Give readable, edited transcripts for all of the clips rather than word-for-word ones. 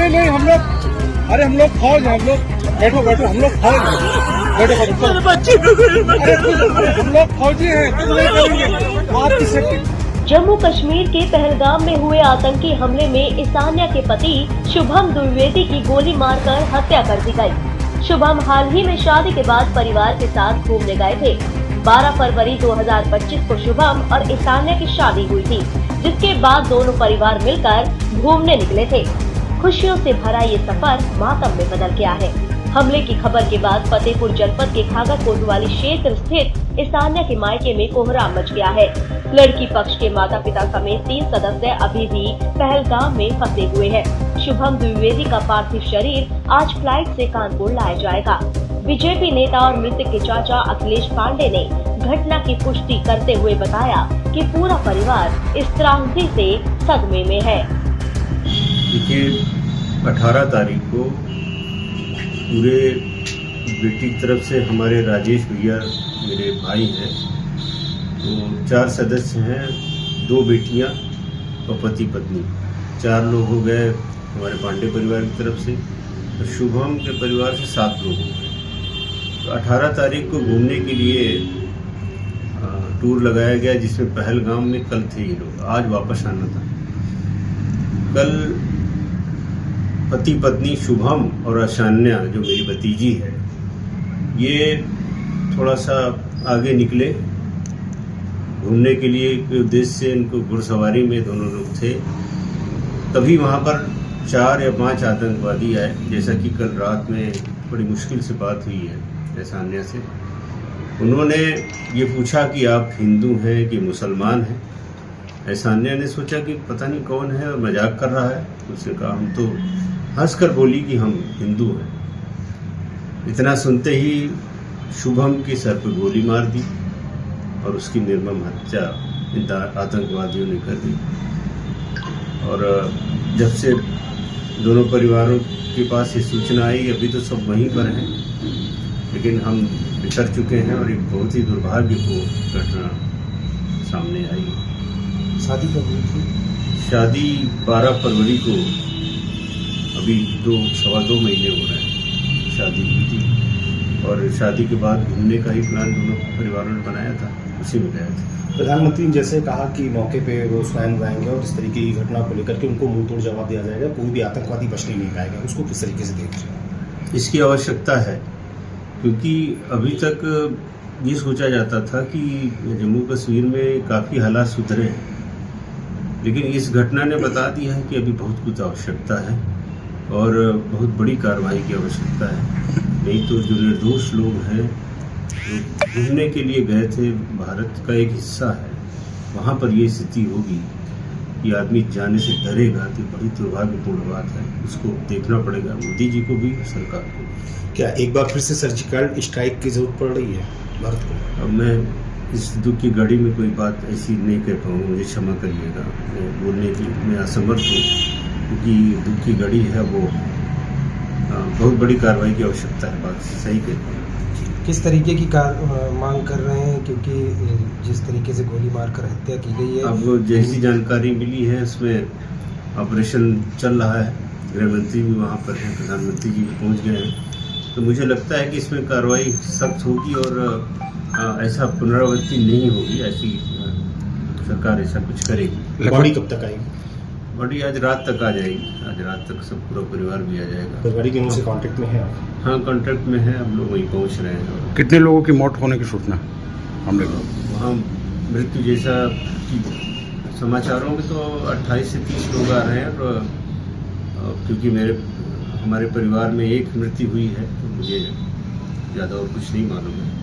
नहीं हम लोग, अरे हम लोग फौज हैं, हम लोग बैठो बैठो, हम लोग फौज हैं, बैठो बैठो, बच्चे हम लोग फौजी हैं, कुछ नहीं करेंगे आपकी सेफ्टी। जम्मू कश्मीर के पहलगाम में हुए आतंकी हमले में ईशान्या के पति शुभम द्विवेदी की गोली मारकर हत्या कर दी गई। शुभम हाल ही में शादी के बाद परिवार के साथ घूमने गए थे। 12 फरवरी 2025 को शुभम और ईशान्या की शादी हुई थी, जिसके बाद दोनों परिवार मिलकर घूमने निकले थे। खुशियों से भरा ये सफर मातम में बदल गया है। हमले की खबर के बाद फतेहपुर जनपद के खागा कोतवाली क्षेत्र स्थित ईशान्या के मायके में कोहराम मच गया है। लड़की पक्ष के माता पिता समेत 3 सदस्य अभी भी पहलगाम में फंसे हुए हैं। शुभम द्विवेदी का पार्थिव शरीर आज फ्लाइट से कानपुर लाया जाएगा। बीजेपी नेता और मृतक के चाचा अखिलेश पांडे ने घटना की पुष्टि करते हुए बताया कि पूरा परिवार इस त्रासदी से सदमे में है। देखिए, 18 तारीख को पूरे बेटी की तरफ से हमारे राजेश भैया मेरे भाई हैं, तो 4 सदस्य हैं, 2 बेटियां और पति पत्नी, 4 लोग हो गए हमारे पांडे परिवार की तरफ से, और शुभम के परिवार से 7 लोग हो गए। तो 18 तारीख को घूमने के लिए टूर लगाया गया, जिसमें पहलगाम में कल थे ये लोग, आज वापस आना था। कल पति पत्नी शुभम और ईशान्या जो मेरी भतीजी है, ये थोड़ा सा आगे निकले घूमने के लिए उद्देश्य से। इनको घुड़सवारी में दोनों लोग थे, तभी वहाँ पर 4 या 5 आतंकवादी आए। जैसा कि कल रात में बड़ी मुश्किल से बात हुई है ईशान्या से, उन्होंने ये पूछा कि आप हिंदू हैं कि मुसलमान हैं। ईशान्या ने सोचा कि पता नहीं कौन है और मजाक कर रहा है, उसने कहा हम तो हंसकर बोली कि हम हिंदू हैं। इतना सुनते ही शुभम के सर पर गोली मार दी और उसकी निर्मम हत्या इन आतंकवादियों ने कर दी। और जब से दोनों परिवारों के पास ये सूचना आई, अभी तो सब वहीं पर हैं, लेकिन हम बिछड़ चुके हैं और एक बहुत ही दुर्भाग्यपूर्ण घटना सामने आई। शादी कब हुई थी? शादी 12 फरवरी को, अभी 2-2.25 महीने हो रहे हैं शादी हुई थी, और शादी के बाद घूमने का ही प्लान दोनों परिवारों ने बनाया था, उसी में गया था। प्रधानमंत्री ने जैसे कहा कि मौके पे वो स्वयं आएंगे और इस तरीके की घटना को लेकर के उनको मुंह तोड़ जवाब दिया जाएगा, कोई भी आतंकवादी बचने नहीं पाएगा, उसको किस तरीके से देख रहे हैं? इसकी आवश्यकता है, क्योंकि अभी तक ये सोचा जाता था कि जम्मू कश्मीर में काफ़ी हालात सुधरे हैं, लेकिन इस घटना ने बता दिया है कि अभी बहुत कुछ आवश्यकता है और बहुत बड़ी कार्रवाई की आवश्यकता है। नहीं तो जो निर्दोष लोग हैं, जो घूमने के लिए गए थे, भारत का एक हिस्सा है, वहाँ पर ये स्थिति होगी कि आदमी जाने से डरेगा, तो बड़ी दुर्भाग्यपूर्ण बात है। उसको देखना पड़ेगा मोदी जी को भी, सरकार को। क्या एक बार फिर से सर्जिकल स्ट्राइक की जरूरत पड़ रही है भारत को? अब मैं इस दुख की घड़ी में कोई बात ऐसी नहीं कह पाऊँ, मुझे क्षमा करिएगा, मैं बोलने की मैं असमर्थ हूँ, क्योंकि दुख की घड़ी है, वो बहुत बड़ी कार्रवाई की आवश्यकता है। बात सही कहते हैं। किस तरीके की मांग कर रहे हैं, क्योंकि जिस तरीके से गोली मारकर हत्या की गई है? अब जैसी जानकारी मिली है, उसमें ऑपरेशन चल रहा है, गृह मंत्री भी वहाँ पर हैं, प्रधानमंत्री जी भी पहुँच गए हैं, तो मुझे लगता है कि इसमें कार्रवाई सख्त होगी और ऐसा पुनरावृत्ति नहीं होगी, ऐसी सरकार ऐसा कुछ करेगी। बॉडी कब तक आएगी? बॉडी आज रात तक आ जाएगी, आज रात तक सब पूरा परिवार भी आ जाएगा। परिवार के उनसे कांटेक्ट में है? हाँ, कांटेक्ट में है, हम लोग वहीं पहुँच रहे हैं। कितने लोगों की मौत होने की सूचना हमले को? वहाँ मृत्यु जैसा कि समाचारों में तो 28 से 30 लोग आ रहे हैं, और क्योंकि हमारे परिवार में एक मृत्यु हुई है, तो मुझे ज़्यादा और कुछ नहीं मालूम है।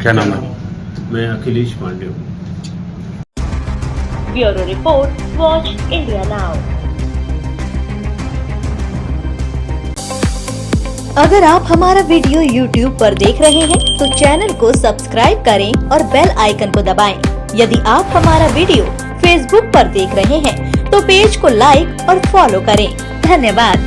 क्या नाम है? मैं अखिलेश पांडे हूँ। Bureau report, watch India now. अगर आप हमारा वीडियो YouTube पर देख रहे हैं तो चैनल को सब्सक्राइब करें और बेल आइकन को दबाएं। यदि आप हमारा वीडियो Facebook पर देख रहे हैं तो पेज को लाइक और फॉलो करें। धन्यवाद।